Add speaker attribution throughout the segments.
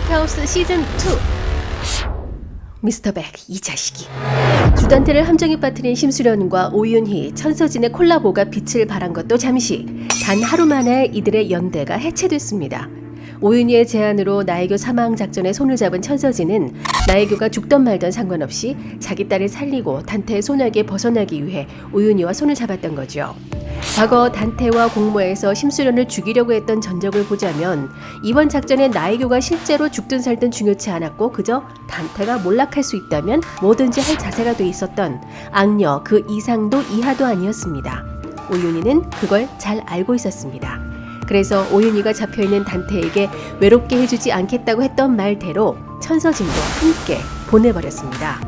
Speaker 1: 펜트하우스 시즌 2. 미스터 백, 이 자식이. 주단태를 함정에 빠뜨린 심수련과 오윤희, 천서진의 콜라보가 빛을 발한 것도 잠시. 단 하루 만에 이들의 연대가 해체됐습니다. 오윤희의 제안으로 나혜교 사망 작전에 손을 잡은 천서진은 나혜교가 죽던 말던 상관없이 자기 딸을 살리고 단태의 손아귀에 벗어나기 위해 오윤희와 손을 잡았던 거죠. 과거 단태와 공모해서 심수련을 죽이려고 했던 전적을 보자면 이번 작전에 나혜교가 실제로 죽든 살든 중요치 않았고 그저 단태가 몰락할 수 있다면 뭐든지 할 자세가 돼 있었던 악녀 그 이상도 이하도 아니었습니다. 오윤희는 그걸 잘 알고 있었습니다. 그래서 오윤희가 잡혀있는 단태에게 외롭게 해주지 않겠다고 했던 말대로 천서진도 함께 보내버렸습니다.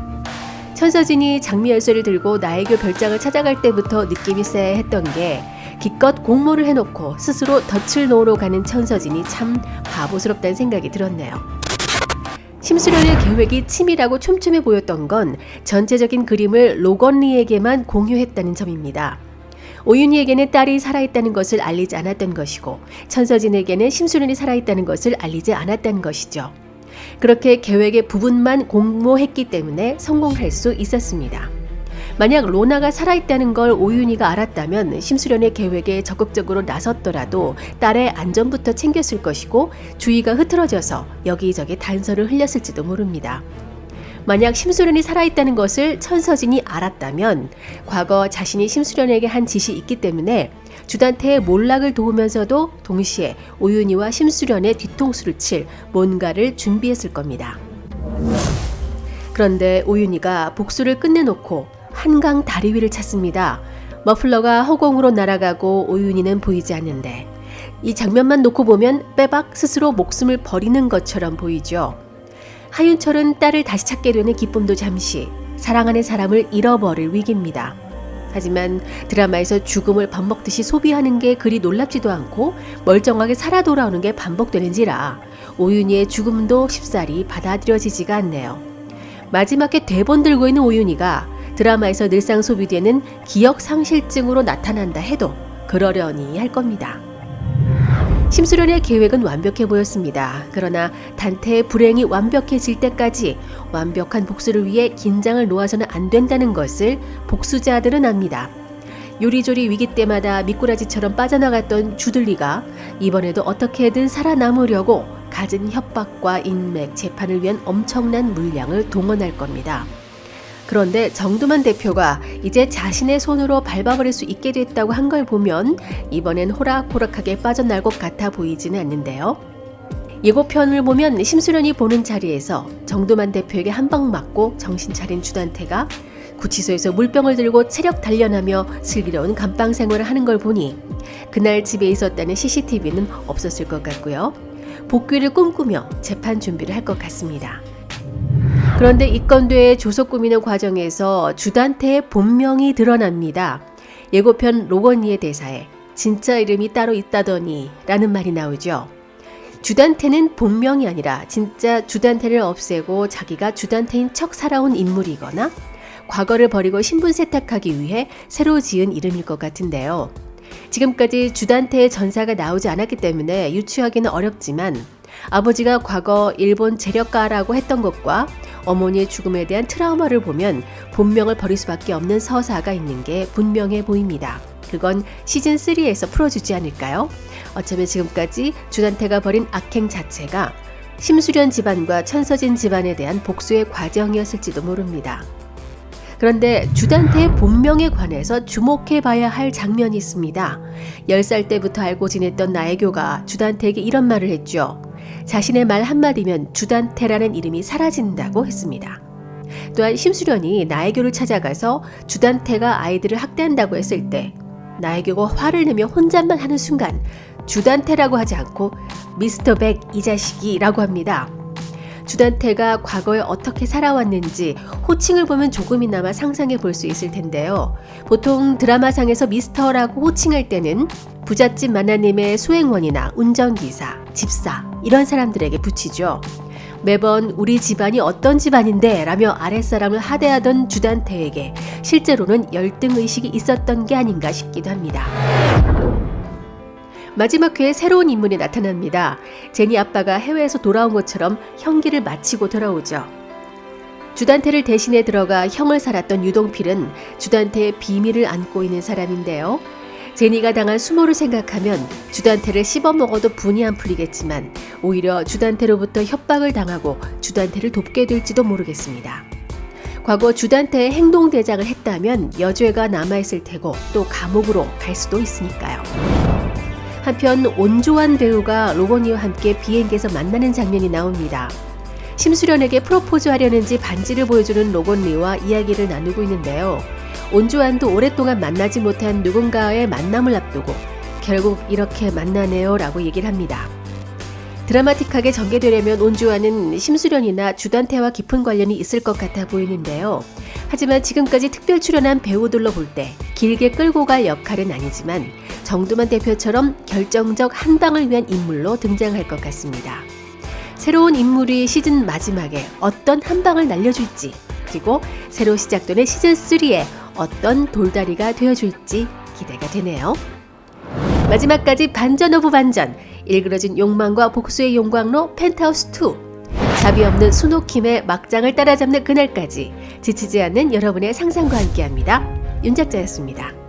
Speaker 1: 천서진이 장미열쇠를 들고 나혜교 별장을 찾아갈 때부터 느낌이 쎄했던 게 기껏 공모를 해놓고 스스로 덫을 놓으러 가는 천서진이 참 바보스럽다는 생각이 들었네요. 심수련의 계획이 치밀하고 촘촘해 보였던 건 전체적인 그림을 로건리에게만 공유했다는 점입니다. 오윤희에게는 딸이 살아있다는 것을 알리지 않았던 것이고 천서진에게는 심수련이 살아있다는 것을 알리지 않았다는 것이죠. 그렇게 계획의 부분만 공모했기 때문에 성공할 수 있었습니다. 만약 로나가 살아있다는 걸 오윤희가 알았다면 심수련의 계획에 적극적으로 나섰더라도 딸의 안전부터 챙겼을 것이고 주의가 흐트러져서 여기저기 단서를 흘렸을지도 모릅니다. 만약 심수련이 살아있다는 것을 천서진이 알았다면 과거 자신이 심수련에게 한 짓이 있기 때문에 주단태의 몰락을 도우면서도 동시에 오윤희와 심수련의 뒤통수를 칠 뭔가를 준비했을 겁니다. 그런데 오윤희가 복수를 끝내놓고 한강 다리 위를 찾습니다. 머플러가 허공으로 날아가고 오윤희는 보이지 않는데 이 장면만 놓고 보면 빼박 스스로 목숨을 버리는 것처럼 보이죠. 하윤철은 딸을 다시 찾게 되는 기쁨도 잠시, 사랑하는 사람을 잃어버릴 위기입니다. 하지만 드라마에서 죽음을 밥 먹듯이 소비하는 게 그리 놀랍지도 않고 멀쩡하게 살아 돌아오는 게 반복되는지라 오윤희의 죽음도 쉽사리 받아들여지지가 않네요. 마지막에 대본 들고 있는 오윤희가 드라마에서 늘상 소비되는 기억상실증으로 나타난다 해도 그러려니 할 겁니다. 심수련의 계획은 완벽해 보였습니다. 그러나 단태의 불행이 완벽해질 때까지 완벽한 복수를 위해 긴장을 놓아서는 안 된다는 것을 복수자들은 압니다. 요리조리 위기 때마다 미꾸라지처럼 빠져나갔던 주들리가 이번에도 어떻게든 살아남으려고 갖은 협박과 인맥, 재판을 위한 엄청난 물량을 동원할 겁니다. 그런데 정두만 대표가 이제 자신의 손으로 밟아버릴 수 있게 됐다고 한 걸 보면 이번엔 호락호락하게 빠져날 것 같아 보이지는 않는데요. 예고편을 보면 심수련이 보는 자리에서 정두만 대표에게 한 방 맞고 정신 차린 주단태가 구치소에서 물병을 들고 체력 단련하며 슬기로운 감방 생활을 하는 걸 보니 그날 집에 있었다는 CCTV는 없었을 것 같고요. 복귀를 꿈꾸며 재판 준비를 할 것 같습니다. 그런데 입건돼 조속 꾸미는 과정에서 주단태의 본명이 드러납니다. 예고편 로건리의 대사에 진짜 이름이 따로 있다더니 라는 말이 나오죠. 주단태는 본명이 아니라 진짜 주단태를 없애고 자기가 주단태인 척 살아온 인물이거나 과거를 버리고 신분 세탁하기 위해 새로 지은 이름일 것 같은데요. 지금까지 주단태의 전사가 나오지 않았기 때문에 유추하기는 어렵지만 아버지가 과거 일본 재력가라고 했던 것과 어머니의 죽음에 대한 트라우마를 보면 본명을 버릴 수밖에 없는 서사가 있는 게 분명해 보입니다. 그건 시즌3에서 풀어주지 않을까요? 어쩌면 지금까지 주단태가 벌인 악행 자체가 심수련 집안과 천서진 집안에 대한 복수의 과정이었을지도 모릅니다. 그런데 주단태의 본명에 관해서 주목해봐야 할 장면이 있습니다. 10살 때부터 알고 지냈던 나혜교가 주단태에게 이런 말을 했죠. 자신의 말 한마디면 주단태라는 이름이 사라진다고 했습니다. 또한 심수련이 나혜교를 찾아가서 주단태가 아이들을 학대한다고 했을 때 나혜교가 화를 내며 혼잣말 하는 순간 주단태라고 하지 않고 미스터 백 이 자식이라고 합니다. 주단태가 과거에 어떻게 살아왔는지 호칭을 보면 조금이나마 상상해 볼 수 있을 텐데요. 보통 드라마상에서 미스터라고 호칭할 때는 부잣집 만화님의 수행원이나 운전기사, 집사 이런 사람들에게 붙이죠. 매번 우리 집안이 어떤 집안인데 라며 아랫사람을 하대하던 주단태에게 실제로는 열등의식이 있었던 게 아닌가 싶기도 합니다. 마지막 회에 새로운 인물이 나타납니다. 제니 아빠가 해외에서 돌아온 것처럼 형기를 마치고 돌아오죠. 주단태를 대신해 들어가 형을 살았던 유동필은 주단태의 비밀을 안고 있는 사람인데요. 제니가 당한 수모를 생각하면 주단태를 씹어먹어도 분이 안 풀리겠지만 오히려 주단태로부터 협박을 당하고 주단태를 돕게 될지도 모르겠습니다. 과거 주단태의 행동대장을 했다면 여죄가 남아있을 테고 또 감옥으로 갈 수도 있으니까요. 한편 온조한 배우가 로건이와 함께 비행기에서 만나는 장면이 나옵니다. 심수련에게 프로포즈하려는지 반지를 보여주는 로건리와 이야기를 나누고 있는데요. 온조한도 오랫동안 만나지 못한 누군가와의 만남을 앞두고 결국 이렇게 만나네요 라고 얘기를 합니다. 드라마틱하게 전개되려면 온조한은 심수련이나 주단태와 깊은 관련이 있을 것 같아 보이는데요. 하지만 지금까지 특별 출연한 배우들로 볼 때 길게 끌고 갈 역할은 아니지만 정두만 대표처럼 결정적 한 방을 위한 인물로 등장할 것 같습니다. 새로운 인물이 시즌 마지막에 어떤 한 방을 날려줄지, 그리고 새로 시작되는 시즌3에 어떤 돌다리가 되어줄지 기대가 되네요. 마지막까지 반전 오브 반전, 일그러진 욕망과 복수의 용광로 펜트하우스2, 답이 없는 수노킴의 막장을 따라잡는 그날까지 지치지 않는 여러분의 상상과 함께합니다. 윤 작자였습니다.